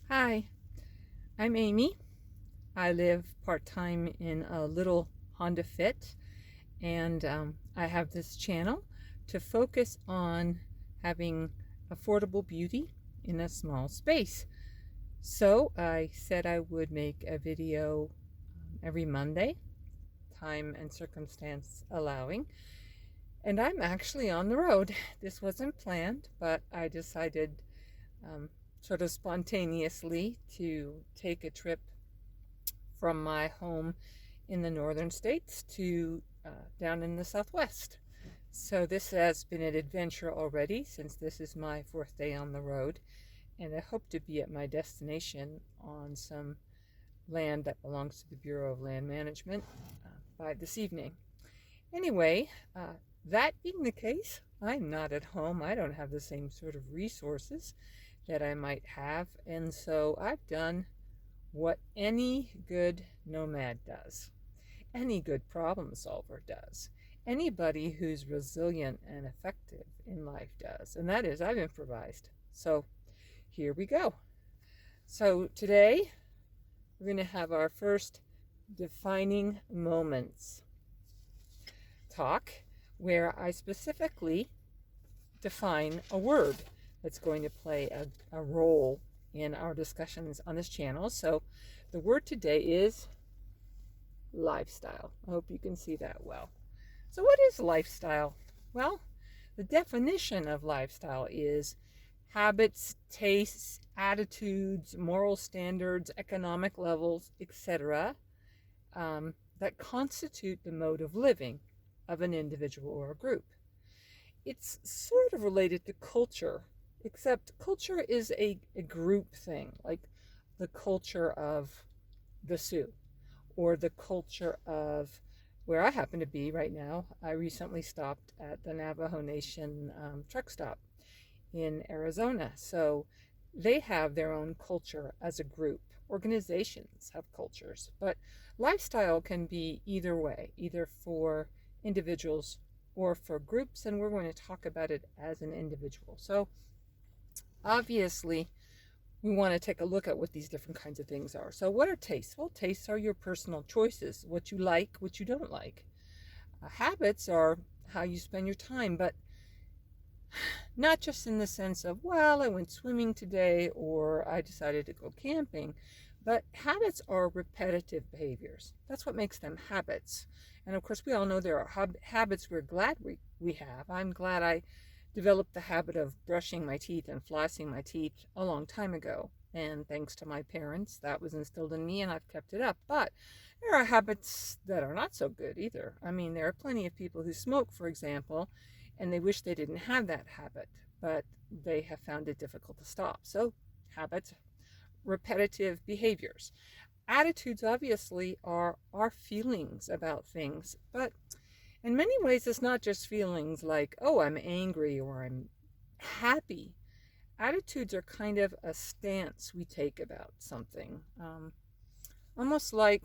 Hi, I'm Amy. I live part-time in a little Honda Fit, and I have this channel to focus on having affordable beauty in a small space. So I said I would make a video every Monday, time and circumstance allowing, and I'm actually on the road. This wasn't planned, but I decided um, sort of spontaneously to take a trip from my home in the northern states to down in the southwest. So this has been an adventure already, since this is my fourth day on the road, and I hope to be at my destination on some land that belongs to the Bureau of Land Management by this evening. Anyway, that being the case, I'm not at home. I don't have the same sort of resources that I might have, and so I've done what any good nomad does, any good problem solver does, anybody who's resilient and effective in life does, and that is I've improvised. So here we go. So today we're going to have our first defining moments talk, where I specifically define a word that's going to play a role in our discussions on this channel. So the word today is lifestyle. I hope you can see that well. So what is lifestyle? Well, the definition of lifestyle is habits, tastes, attitudes, moral standards, economic levels, etc., that constitute the mode of living of an individual or a group. It's sort of related to culture, except culture is a group thing, like the culture of the Sioux, or the culture of where I happen to be right now. I recently stopped at the Navajo Nation truck stop in Arizona. So they have their own culture as a group. Organizations have cultures, but lifestyle can be either way, either for individuals or for groups, and we're going to talk about it as an individual. So obviously, we want to take a look at what these different kinds of things are. So what are tastes? Well, tastes are your personal choices, what you like, what you don't like. Habits are how you spend your time, but not just in the sense of, well, I went swimming today or I decided to go camping, but habits are repetitive behaviors. That's what makes them habits. And of course, we all know there are habits we're glad we have. I'm glad I developed the habit of brushing my teeth and flossing my teeth a long time ago. And thanks to my parents, that was instilled in me and I've kept it up. But there are habits that are not so good either. I mean, there are plenty of people who smoke, for example, and they wish they didn't have that habit, but they have found it difficult to stop. So habits, repetitive behaviors. Attitudes obviously are our feelings about things, but in many ways it's not just feelings like, oh, I'm angry or I'm happy. Attitudes are kind of a stance we take about something, almost like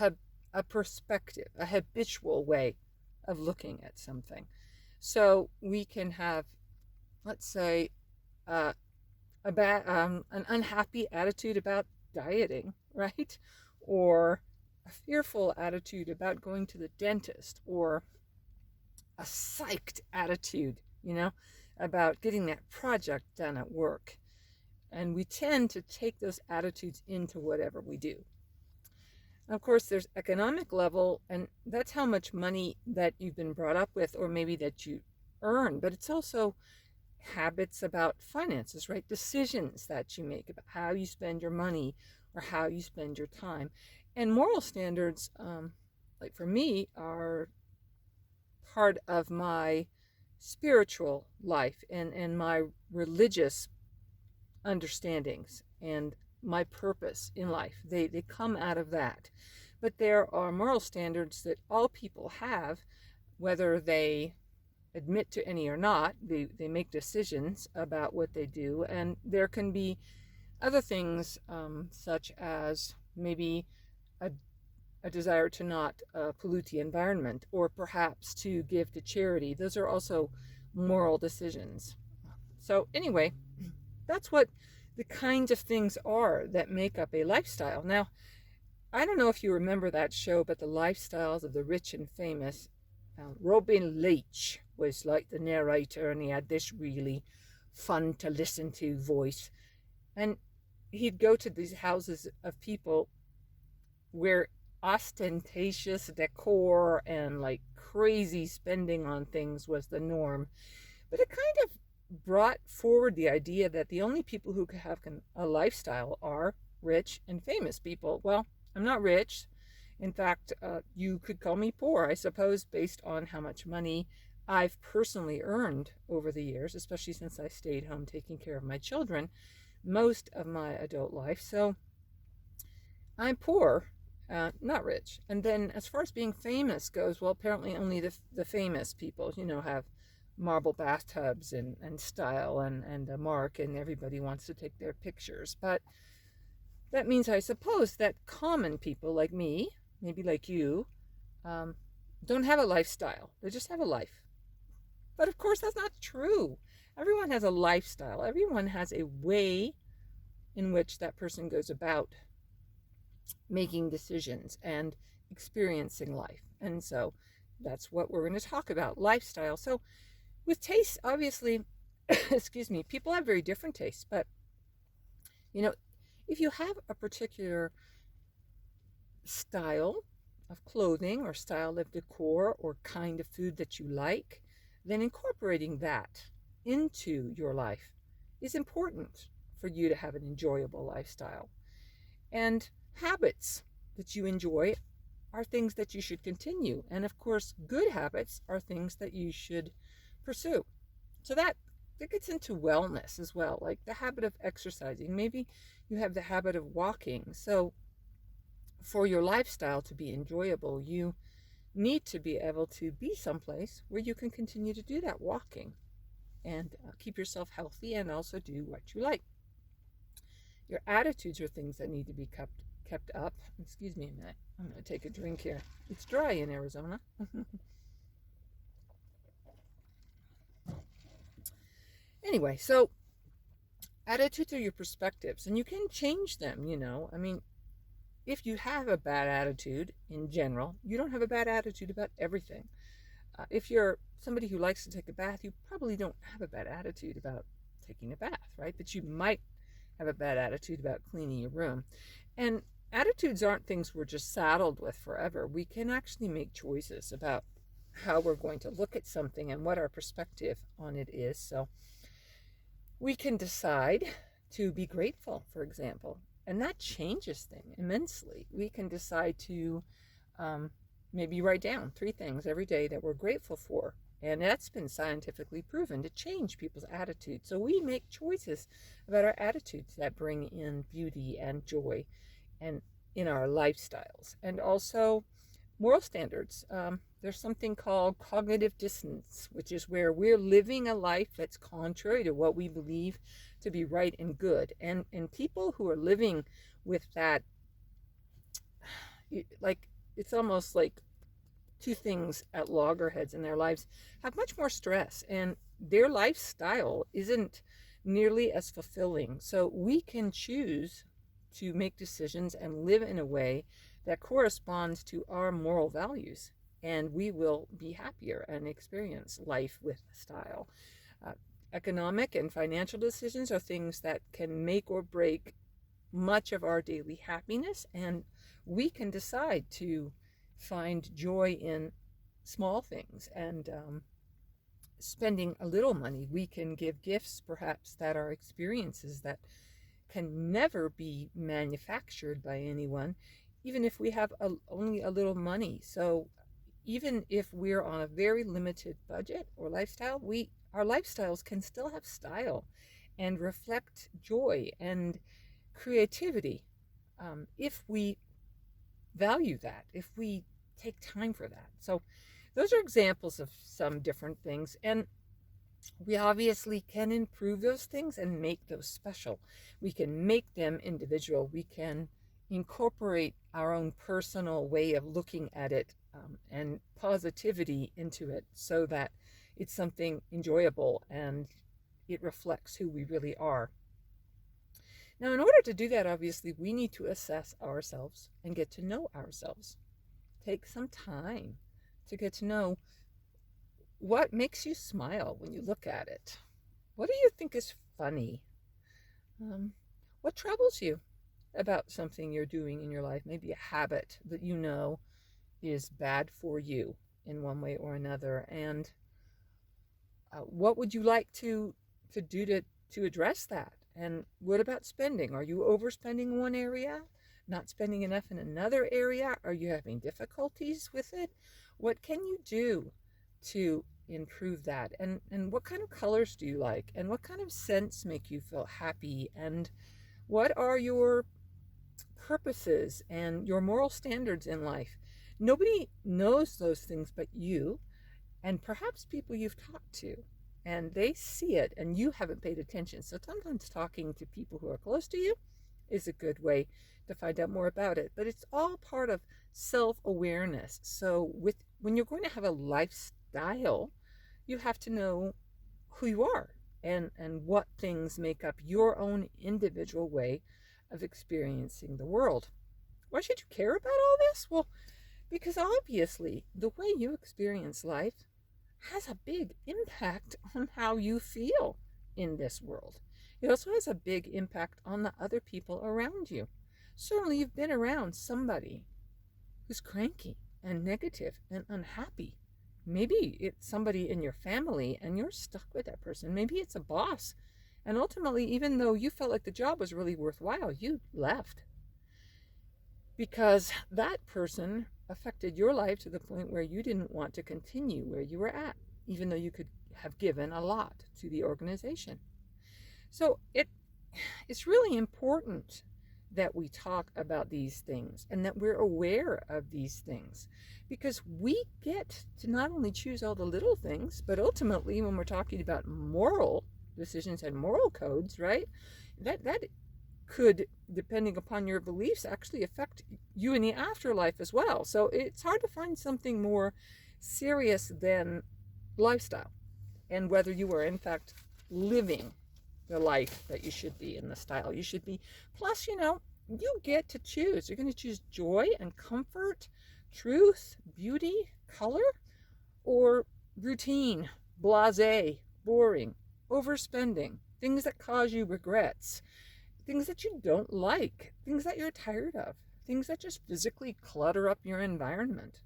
a perspective, a habitual way of looking at something. So we can have, let's say, an unhappy attitude about dieting, right? Or a fearful attitude about going to the dentist, or a psyched attitude, about getting that project done at work. And we tend to take those attitudes into whatever we do. Of course, there's economic level, and that's how much money that you've been brought up with, or maybe that you earn. But it's also habits about finances, right? Decisions that you make about how you spend your money or how you spend your time. And moral standards, like for me, are part of my spiritual life and my religious understandings and my purpose in life. They come out of that. But there are moral standards that all people have, whether they admit to any or not. They make decisions about what they do, and there can be other things, such as maybe a desire to not pollute the environment, or perhaps to give to charity. Those are also moral decisions. So anyway, that's what the kinds of things are that make up a lifestyle. Now, I don't know if you remember that show, but the lifestyles of the rich and famous. Robin Leach was like the narrator, and he had this really fun to listen to voice. And he'd go to these houses of people where ostentatious decor and like crazy spending on things was the norm. But it kind of brought forward the idea that the only people who could have a lifestyle are rich and famous people. Well, I'm not rich. In fact, you could call me poor, I suppose, based on how much money I've personally earned over the years, especially since I stayed home taking care of my children most of my adult life. So I'm poor, not rich. And then as far as being famous goes, well, apparently only the famous people, have marble bathtubs and style and a mark, and everybody wants to take their pictures. But that means, I suppose, that common people like me, maybe like you, don't have a lifestyle. They just have a life. But of course, that's not true. Everyone has a lifestyle. Everyone has a way in which that person goes about making decisions and experiencing life. And so that's what we're going to talk about, lifestyle. So with tastes, obviously, excuse me, people have very different tastes. But, if you have a particular style of clothing or style of decor or kind of food that you like, then incorporating that into your life is important for you to have an enjoyable lifestyle. And habits that you enjoy are things that you should continue. And of course, good habits are things that you should pursue. So that gets into wellness as well, like the habit of exercising. Maybe you have the habit of walking. So for your lifestyle to be enjoyable, you need to be able to be someplace where you can continue to do that walking and keep yourself healthy and also do what you like. Your attitudes are things that need to be kept up. Excuse me a minute. I'm going to take a drink here. It's dry in Arizona. Anyway, so attitudes are your perspectives, and you can change them, I mean, if you have a bad attitude in general, you don't have a bad attitude about everything. If you're somebody who likes to take a bath, you probably don't have a bad attitude about taking a bath, right? But you might have a bad attitude about cleaning your room. And attitudes aren't things we're just saddled with forever. We can actually make choices about how we're going to look at something and what our perspective on it is. So we can decide to be grateful, for example, and that changes things immensely. We can decide to maybe write down 3 things every day that we're grateful for. And that's been scientifically proven to change people's attitudes. So we make choices about our attitudes that bring in beauty and joy and in our lifestyles. And also moral standards. There's something called cognitive dissonance, which is where we're living a life that's contrary to what we believe to be right and good. And people who are living with that, like, it's almost like 2 things at loggerheads in their lives, have much more stress, and their lifestyle isn't nearly as fulfilling. So we can choose to make decisions and live in a way that corresponds to our moral values, and we will be happier and experience life with style. Economic and financial decisions are things that can make or break much of our daily happiness, and we can decide to find joy in small things and spending a little money. We can give gifts, perhaps, that are experiences that can never be manufactured by anyone, even if we have only a little money. So even if we're on a very limited budget or lifestyle, our lifestyles can still have style and reflect joy and creativity, if we value that, if we take time for that. So those are examples of some different things, and we obviously can improve those things and make those special. We can make them individual. We can incorporate our own personal way of looking at it, and positivity into it, so that it's something enjoyable and it reflects who we really are. Now, in order to do that, obviously, we need to assess ourselves and get to know ourselves. Take some time to get to know what makes you smile when you look at it. What do you think is funny? Um, what troubles you about something you're doing in your life? Maybe a habit that you know is bad for you in one way or another. And what would you like to do to address that? And what about spending? Are you overspending in one area, not spending enough in another area? Are you having difficulties with it? What can you do to improve that? And what kind of colors do you like? And what kind of scents make you feel happy? And what are your purposes and your moral standards in life? Nobody knows those things but you, and perhaps people you've talked to, and they see it and you haven't paid attention. So sometimes talking to people who are close to you is a good way to find out more about it. But it's all part of self-awareness. So when you're going to have a lifestyle, you have to know who you are and what things make up your own individual way of experiencing the world. Why should you care about all this? Well, because obviously the way you experience life has a big impact on how you feel in this world. It also has a big impact on the other people around you. Certainly you've been around somebody who's cranky and negative and unhappy. Maybe it's somebody in your family and you're stuck with that person. Maybe it's a boss. And ultimately, even though you felt like the job was really worthwhile, you left because that person affected your life to the point where you didn't want to continue where you were at, even though you could have given a lot to the organization. So it's really important that we talk about these things and that we're aware of these things, because we get to not only choose all the little things, but ultimately when we're talking about moral decisions and moral codes, right, that could, depending upon your beliefs, actually affect you in the afterlife as well. So it's hard to find something more serious than lifestyle and whether you are in fact living the life that you should be in the style you should be. Plus, you get to choose. You're going to choose joy and comfort, truth, beauty, color, or routine, blasé, boring, overspending, things that cause you regrets, things that you don't like, things that you're tired of, things that just physically clutter up your environment.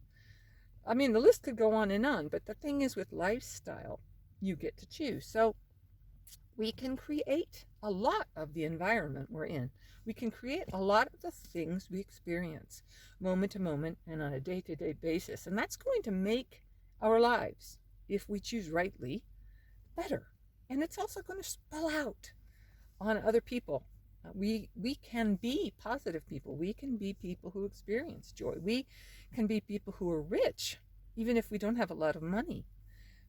I mean, the list could go on, but the thing is, with lifestyle, you get to choose. So we can create a lot of the environment we're in. We can create a lot of the things we experience moment to moment and on a day-to-day basis. And that's going to make our lives, if we choose rightly, better. And it's also going to spill out on other people. We can be positive people. We can be people who experience joy. We can be people who are rich, even if we don't have a lot of money.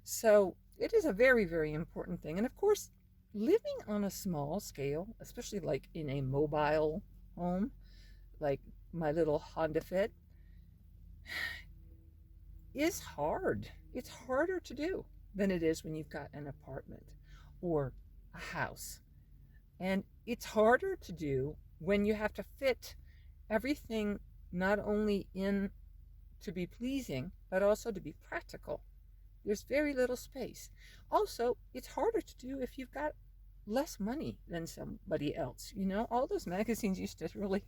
So it is a very, very important thing. And of course, living on a small scale, especially like in a mobile home, like my little Honda Fit, is hard. It's harder to do than it is when you've got an apartment or a house. And it's harder to do when you have to fit everything not only in to be pleasing, but also to be practical. There's very little space. Also, it's harder to do if you've got less money than somebody else. All those magazines used to really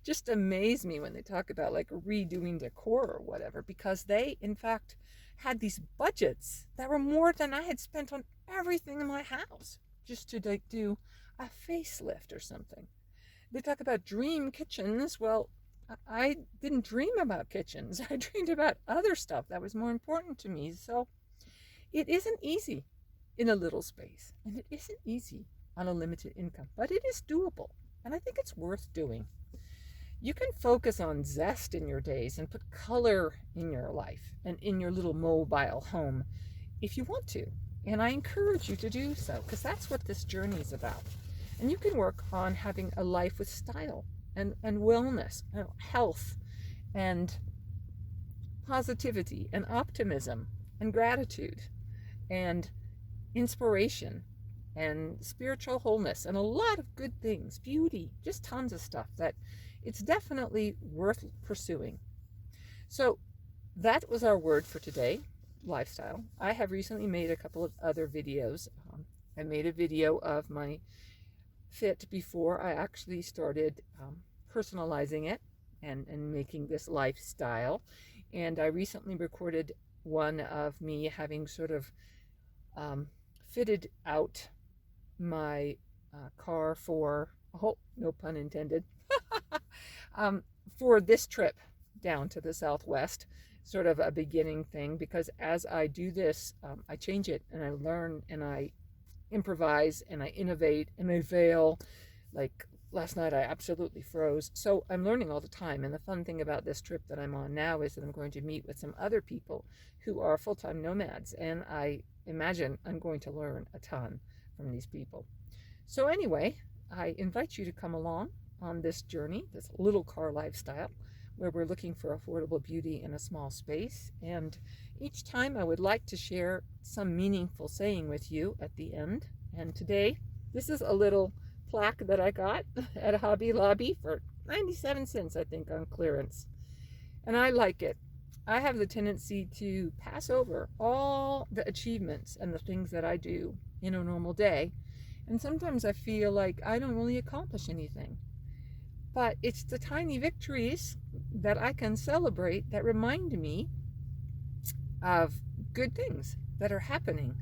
just amaze me when they talk about like redoing decor or whatever, because they, in fact, had these budgets that were more than I had spent on everything in my house just to like do a facelift or something. They talk about dream kitchens. Well, I didn't dream about kitchens. I dreamed about other stuff that was more important to me. So it isn't easy in a little space, and it isn't easy on a limited income, but it is doable, and I think it's worth doing. You can focus on zest in your days and put color in your life and in your little mobile home if you want to, and I encourage you to do so, because that's what this journey is about. And you can work on having a life with style and wellness and health and positivity and optimism and gratitude and inspiration and spiritual wholeness and a lot of good things, beauty, just tons of stuff that it's definitely worth pursuing. So that was our word for today, lifestyle. I have recently made a couple of other videos. I made a video of my fit before I actually started personalizing it and making this lifestyle. And I recently recorded one of me having sort of fitted out my car for, oh, no pun intended, for this trip down to the Southwest, sort of a beginning thing, because as I do this, I change it and I learn and I improvise and I innovate and I fail. Like last night I absolutely froze. So I'm learning all the time, and the fun thing about this trip that I'm on now is that I'm going to meet with some other people who are full-time nomads, and I imagine I'm going to learn a ton from these people. So anyway, I invite you to come along on this journey, this little car lifestyle, where we're looking for affordable beauty in a small space. And each time I would like to share some meaningful saying with you at the end. And today, this is a little plaque that I got at Hobby Lobby for 97 cents, I think, on clearance. And I like it. I have the tendency to pass over all the achievements and the things that I do in a normal day. And sometimes I feel like I don't really accomplish anything. But it's the tiny victories that I can celebrate that remind me of good things that are happening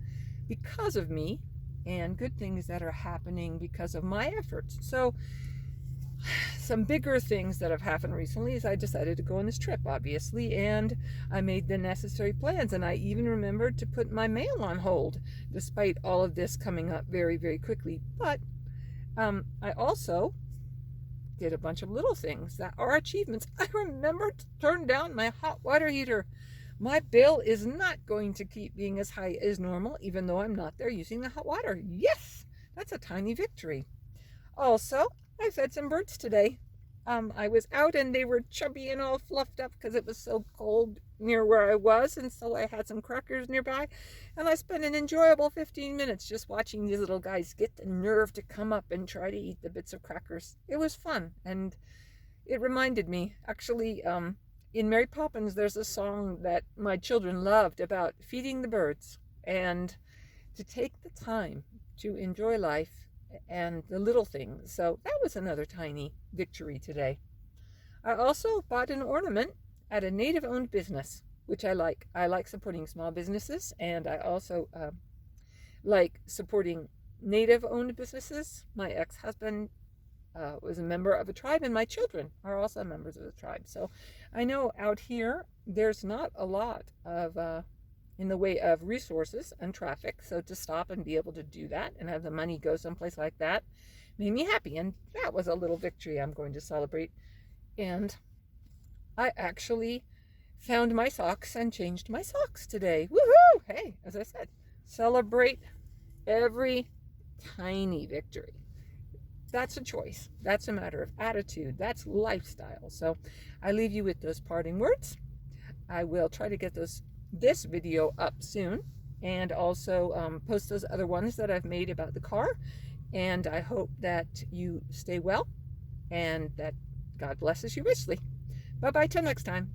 because of me, and good things that are happening because of my efforts. So some bigger things that have happened recently is I decided to go on this trip, obviously, and I made the necessary plans, and I even remembered to put my mail on hold despite all of this coming up very, very quickly. But I also did a bunch of little things that are achievements. I remembered to turn down my hot water heater. My bill is not going to keep being as high as normal, even though I'm not there using the hot water. Yes, that's a tiny victory. Also, I fed some birds today. I was out and they were chubby and all fluffed up because it was so cold near where I was, and so I had some crackers nearby, and I spent an enjoyable 15 minutes just watching these little guys get the nerve to come up and try to eat the bits of crackers. It was fun, and it reminded me, actually, in Mary Poppins, there's a song that my children loved about feeding the birds, and to take the time to enjoy life and the little things. So that was another tiny victory today. I also bought an ornament at a native-owned business, which I like. I like supporting small businesses, and I also like supporting native-owned businesses. My ex-husband was a member of a tribe, and my children are also members of the tribe. So I know out here there's not a lot of in the way of resources and traffic, so to stop and be able to do that and have the money go someplace like that made me happy, and that was a little victory I'm going to celebrate. And I actually found my socks and changed my socks today. Woohoo! Hey, as I said, celebrate every tiny victory. That's a choice. That's a matter of attitude. That's lifestyle. So I leave you with those parting words. I will try to get this video up soon, and also post those other ones that I've made about the car. And I hope that you stay well and that God blesses you richly. Bye-bye till next time.